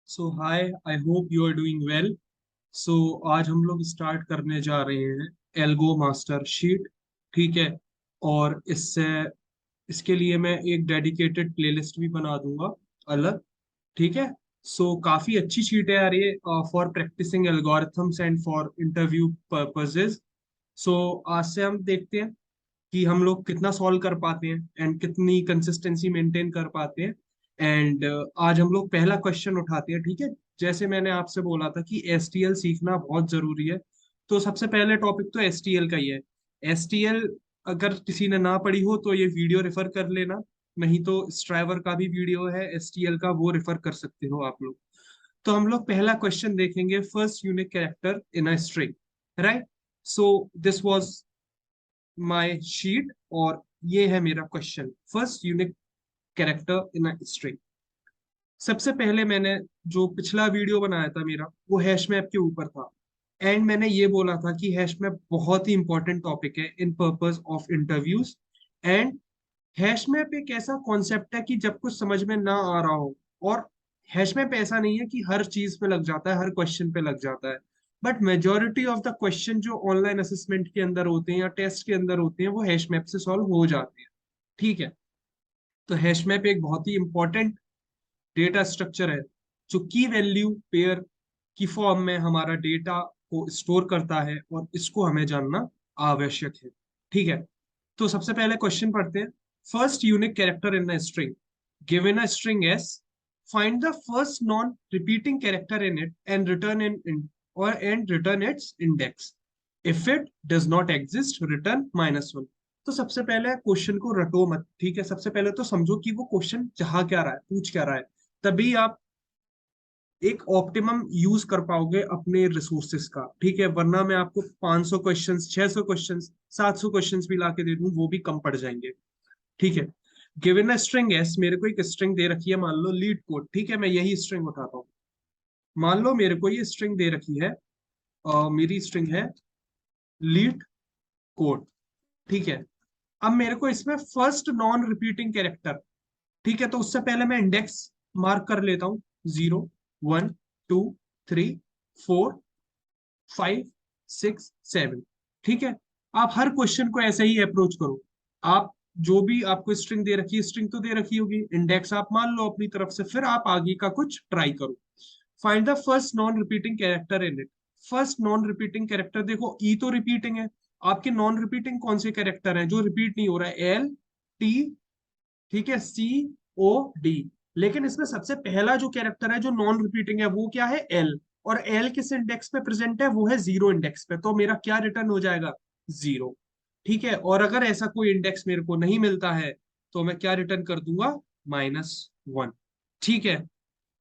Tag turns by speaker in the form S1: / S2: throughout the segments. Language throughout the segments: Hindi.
S1: So hi, I hope you are doing well. So आज हम लोग स्टार्ट करने जा रहे हैं एल्गो मास्टर शीट। ठीक है। और इससे इसके लिए मैं एक डेडिकेटेड प्लेलिस्ट भी बना दूंगा अलग। ठीक है। सो काफी अच्छी शीट है यार ये, for practicing algorithms and for interview purposes. So आज से हम देखते हैं कि हम लोग कितना सॉल्व कर पाते हैं एंड कितनी कंसिस्टेंसी मेंटेन कर पाते हैं। एंड आज हम लोग पहला क्वेश्चन उठाते हैं। ठीक है। जैसे मैंने आपसे बोला था कि एसटीएल सीखना बहुत जरूरी है, तो सबसे पहले टॉपिक तो एसटीएल का ही है। एसटीएल अगर किसी ने ना पढ़ी हो तो ये वीडियो रेफर कर लेना, नहीं तो स्ट्राइवर का भी वीडियो है एसटीएल का, वो रेफर कर सकते हो आप लोग। तो हम लोग पहला क्वेश्चन देखेंगे, first unique character in a string. Right. So this was my sheet, और ये है मेरा question, first unique character in a string. सबसे पहले मैंने जो पिछला वीडियो बनाया था मेरा, वो हैश मैप के ऊपर था। एंड मैंने ये बोला था कि हैश मैप बहुत ही इंपॉर्टेंट टॉपिक है in purpose of interviews. And hash map एक ऐसा कॉन्सेप्ट है कि जब कुछ समझ में ना आ रहा हो, और हैश मैप ऐसा नहीं है कि हर चीज पे लग जाता है, हर क्वेश्चन पे लग जाता है, but majority of the question जो ऑनलाइन असेसमेंट के अंदर होते हैं या टेस्ट के अंदर होते हैं वो हैश मैप से सॉल्व हो जाते हैं। ठीक है। तो हैश मैप एक बहुत ही इंपॉर्टेंट डेटा स्ट्रक्चर है जो की वैल्यू पेयर की फॉर्म में हमारा डेटा को स्टोर करता है, और इसको हमें जानना आवश्यक है। ठीक है। तो सबसे पहले क्वेश्चन पढ़ते हैं। First unique character in a string, given a string S, find the first non repeating character in it and return it's index. If it does not exist return -1। तो सबसे पहले क्वेश्चन को रटो मत। ठीक है। सबसे पहले तो समझो कि वो क्वेश्चन चाह क्या रहा है, पूछ क्या रहा है, तभी आप एक ऑप्टिमम यूज कर पाओगे अपने रिसोर्सेस का। ठीक है। वरना मैं आपको 500 क्वेश्चंस, 600 क्वेश्चंस, 700 क्वेश्चंस भी ला के दे दूं, वो भी कम पड़ जाएंगे। ठीक है। गिवन अ स्ट्रिंग एस, मेरे को एक स्ट्रिंग दे रखी है, मान लो लीड कोड। ठीक है। मैं यही स्ट्रिंग उठाता हूँ। मान लो मेरे को ये स्ट्रिंग दे रखी है, मेरी स्ट्रिंग है लीड कोड। ठीक है। अब मेरे को इसमें फर्स्ट नॉन रिपीटिंग कैरेक्टर, ठीक है, तो उससे पहले मैं इंडेक्स मार्क कर लेता हूँ। 0, 1, 2, 3, 4, 5, 6, 7। ठीक है। आप हर क्वेश्चन को ऐसे ही अप्रोच करो। आप जो भी आपको स्ट्रिंग दे रखी है, स्ट्रिंग तो दे रखी होगी, इंडेक्स आप मान लो अपनी तरफ से, फिर आप आगे का कुछ ट्राई करो। Find the first non repeating character in it. First non repeating character, देखो ई तो रिपीटिंग है, आपके नॉन रिपीटिंग कौन से कैरेक्टर हैं जो रिपीट नहीं हो रहा है? एल, टी, ठीक है, COD। लेकिन इसमें सबसे पहला जो कैरेक्टर है जो नॉन रिपीटिंग है वो क्या है? एल। और एल किस इंडेक्स पे प्रेजेंट है? वो है 0 इंडेक्स पे, तो मेरा क्या रिटर्न हो जाएगा? 0। ठीक है। और अगर ऐसा कोई इंडेक्स मेरे को नहीं मिलता है तो मैं क्या रिटर्न कर दूंगा? -1। ठीक है।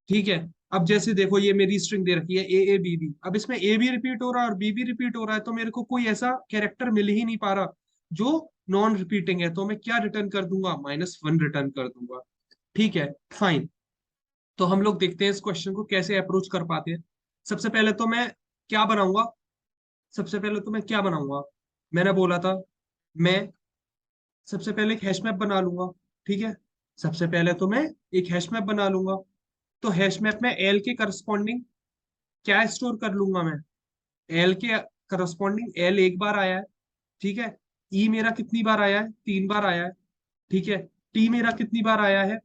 S1: ठीक है। अब जैसे देखो ये मेरी स्ट्रिंग दे रखी है AABB, अब इसमें ए भी रिपीट हो रहा है और बी भी रिपीट हो रहा है, तो मेरे को कोई ऐसा कैरेक्टर मिल ही नहीं पा रहा जो नॉन रिपीटिंग है, तो मैं क्या रिटर्न कर दूंगा? -1 रिटर्न कर दूंगा। ठीक है। फाइन। तो हम लोग देखते हैं इस क्वेश्चन को कैसे अप्रोच कर पाते हैं। सबसे पहले तो मैं क्या बनाऊंगा? सबसे पहले तो मैं क्या बनाऊंगा? मैंने बोला था मैं सबसे पहले एक हैश मैप बना लूंगा। ठीक है। सबसे पहले तो मैं एक हैश मैप बना लूंगा। तो हैश मैप में एल के करस्पॉन्डिंग क्या स्टोर कर लूंगा मैं? एल के करस्पॉन्डिंग एल एक बार आया है। ठीक है। ई मेरा कितनी बार आया है? 3 बार आया है। ठीक है। टी मेरा कितनी बार आया है?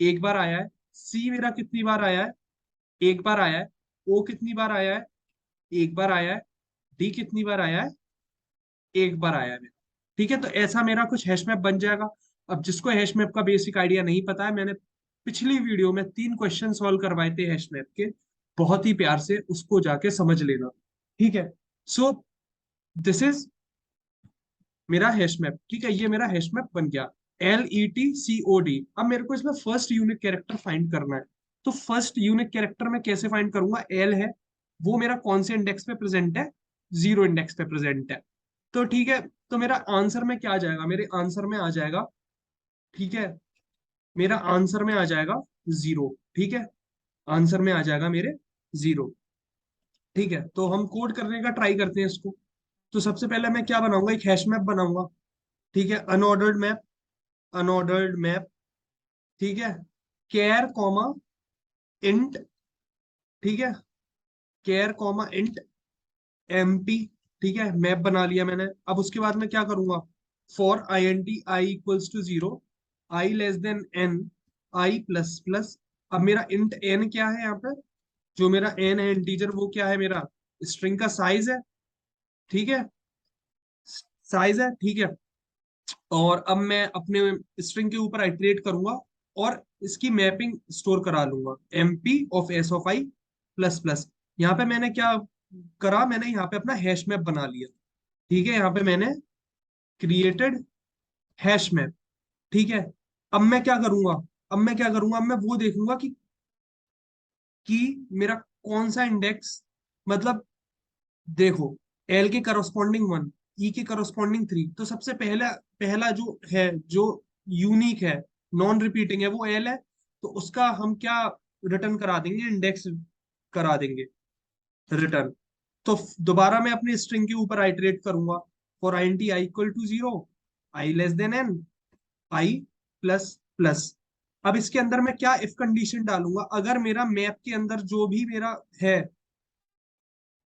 S1: एक बार आया है। सी मेरा कितनी बार आया है? एक बार आया है। ओ कितनी बार आया है? एक बार आया है। डी कितनी बार आया है? एक बार आया है मेरा। ठीक है। तो ऐसा मेरा कुछ हैश मैप बन जाएगा। अब जिसको हैश मैप का बेसिक आइडिया नहीं पता है, मैंने पिछली वीडियो में 3 क्वेश्चन सॉल्व करवाए थे हैश मैप के, बहुत ही प्यार से, उसको जाके समझ लेना। ठीक है। सो दिस इज मेरा हैश मैप। ठीक है। ये मेरा हैश मैप बन गया, LETCOD। अब मेरे को इसमें फर्स्ट यूनिक कैरेक्टर फाइंड करना है। तो फर्स्ट यूनिक कैरेक्टर मैं कैसे फाइंड करूंगा? एल है, वो मेरा कौन से इंडेक्स पे प्रेजेंट है? 0 इंडेक्स पे प्रेजेंट है। तो ठीक है। तो मेरा आंसर में क्या आ जाएगा? मेरे आंसर में आ जाएगा, ठीक है, मेरा आंसर में आ जाएगा 0। ठीक है। आंसर में आ जाएगा मेरे 0। ठीक है। तो हम कोड करने का ट्राई करते हैं इसको। तो सबसे पहले मैं क्या बनाऊंगा? एक हैश मैप बनाऊंगा। ठीक है। Unordered map, unordered map. ठीक है। केयर कॉमा इंट ठीक है, केयर कॉमा इंट एम्प्टी, ठीक है, मैप बना लिया मैंने। अब उसके बाद मैं क्या करूंगा, for I N T I equals to zero, I less than N, I plus plus. अब मेरा इंट एन क्या है यहाँ पे, जो मेरा एन है इंटीजर, वो क्या है मेरा, स्ट्रिंग का साइज है, ठीक है, साइज है, ठीक है। और अब मैं अपने स्ट्रिंग के ऊपर आइटरेट करूंगा और इसकी मैपिंग स्टोर करा लूंगा, MP of S of I plus plus. यहाँ पे मैंने क्या करा, मैंने यहाँ पे अपना हैश मैप बना लिया, ठीक है, यहाँ पे मैंने क्रिएटेड हैश मैप, ठीक है। अब मैं क्या करूंगा, अब मैं वो देखूंगा कि मेरा कौन सा इंडेक्स, मतलब देखो, एल के करस्पॉन्डिंग वन, ई के करस्पॉन्डिंग थ्री, तो सबसे पहला पहला जो है, जो यूनिक है, नॉन रिपीटिंग है, वो एल है। तो उसका हम क्या रिटर्न करा देंगे, इंडेक्स करा देंगे रिटर्न। तो दोबारा मैं अपने स्ट्रिंग के ऊपर आइटरेट करूंगा, for I N T I equal to zero, I less than N, I plus plus. अब इसके अंदर मैं क्या इफ कंडीशन डालूंगा, अगर मेरा मैप के अंदर जो भी मेरा है,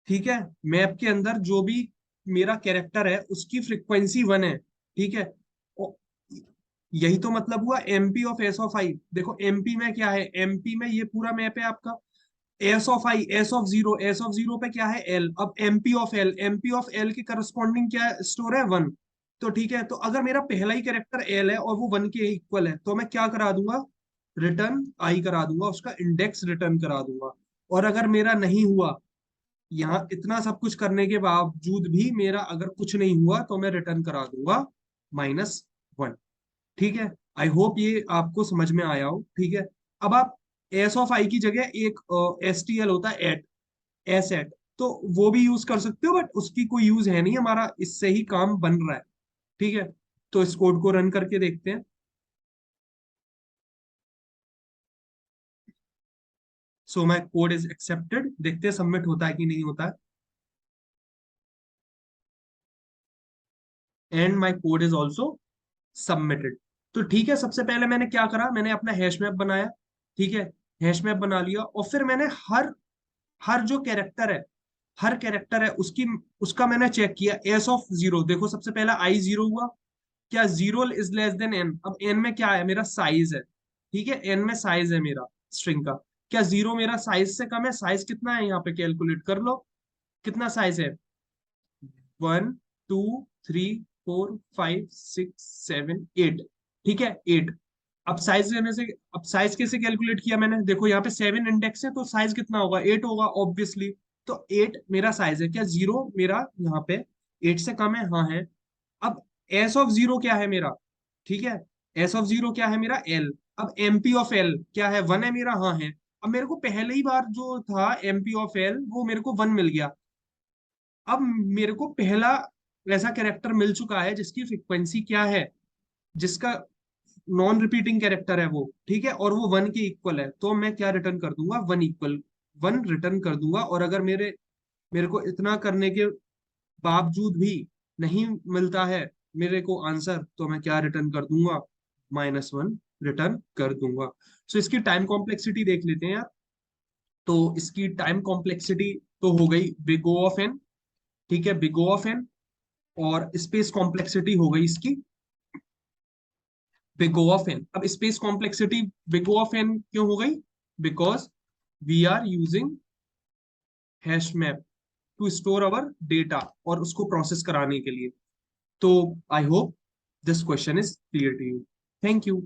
S1: ठीक है, मैप के अंदर जो भी मेरा कैरेक्टर है उसकी फ्रीक्वेंसी वन है, ठीक है। ओ- यही तो मतलब हुआ एमपी ऑफ एस ऑफ आई। देखो एमपी में क्या है, एमपी में ये पूरा मैप है आपका, S of I, S of zero, S of zero पे क्या है एल। अब MP of L, MP of L के करस्पॉन्डिंग क्या स्टोर है, वन। तो ठीक है, तो अगर मेरा पहला ही कैरेक्टर एल है और वो वन के इक्वल है, तो मैं क्या करा दूंगा, रिटर्न आई करा दूंगा, उसका इंडेक्स रिटर्न करा दूंगा। और अगर मेरा नहीं हुआ, यहाँ इतना सब कुछ करने के बावजूद भी मेरा अगर कुछ नहीं हुआ, तो मैं रिटर्न करा दूंगा माइनस वन, ठीक है। आई होप ये आपको समझ में आया हो, ठीक है। अब आप एस ऑफ आई की जगह एक एस टी एल होता है एट, एस एट, तो वो भी यूज कर सकते हो, बट उसकी कोई यूज है नहीं, हमारा इससे ही काम बन रहा है, ठीक है। तो इस कोड को रन करके देखते हैं। सो माई कोड इज एक्सेप्टेड, देखते हैं सबमिट होता है कि नहीं होता है। And my code is also submitted. तो ठीक है, सबसे पहले मैंने क्या करा, मैंने अपना हैश मैप बनाया, ठीक है, हैश मैप बना लिया। और फिर मैंने हर हर जो कैरेक्टर है, हर कैरेक्टर है उसकी, उसका मैंने चेक किया, एस ऑफ जीरो। देखो सबसे पहला आई जीरो हुआ, क्या zero is less than N. अब एन में क्या है, मेरा साइज है, ठीक है, एन में साइज है मेरा स्ट्रिंग का, क्या जीरो मेरा साइज से कम है, साइज कितना है यहाँ पे कैलकुलेट कर लो, कितना साइज है, one, two, three, four, five, six, seven, eight, ठीक है, एट। अब साइज लेने से, अब साइज कैसे कैलकुलेट किया मैंने, देखो यहाँ पे सेवन इंडेक्स है, तो साइज कितना होगा, एट होगा ऑब्वियसली। तो एट मेरा साइज है, क्या जीरो मेरा यहाँ पे एट से कम है, हाँ है। अब एस ऑफ जीरो क्या है मेरा, ठीक है, एस ऑफ जीरो क्या है मेरा एल। अब एमपी ऑफ एल क्या है, वन है मेरा, हाँ है। अब मेरे को पहले ही बार जो था एमपी ऑफ एल, वो मेरे को वन मिल गया। अब मेरे को पहला ऐसा कैरेक्टर मिल चुका है जिसकी फ्रीक्वेंसी क्या है, जिसका नॉन रिपीटिंग कैरेक्टर है वो, ठीक है, और वो वन के इक्वल है, तो मैं क्या रिटर्न कर दूंगा, वन इक्वल, वन रिटर्न कर दूंगा। और अगर मेरे मेरे को इतना करने के बावजूद भी नहीं मिलता है मेरे को आंसर, तो मैं क्या रिटर्न कर दूंगा, माइनस वन रिटर्न कर दूंगा। सो इसकी टाइम कॉम्प्लेक्सिटी देख लेते हैं यार। तो इसकी टाइम कॉम्प्लेक्सिटी तो हो गई बिग O ऑफ एन, ठीक है, बिग O ऑफ एन। और स्पेस कॉम्प्लेक्सिटी हो गई इसकी बिग O ऑफ एन। अब space complexity big O of N क्यों हो गई, because we are using hash map to store our data और उसको प्रोसेस कराने के लिए। तो I hope this question is clear to you. Thank you.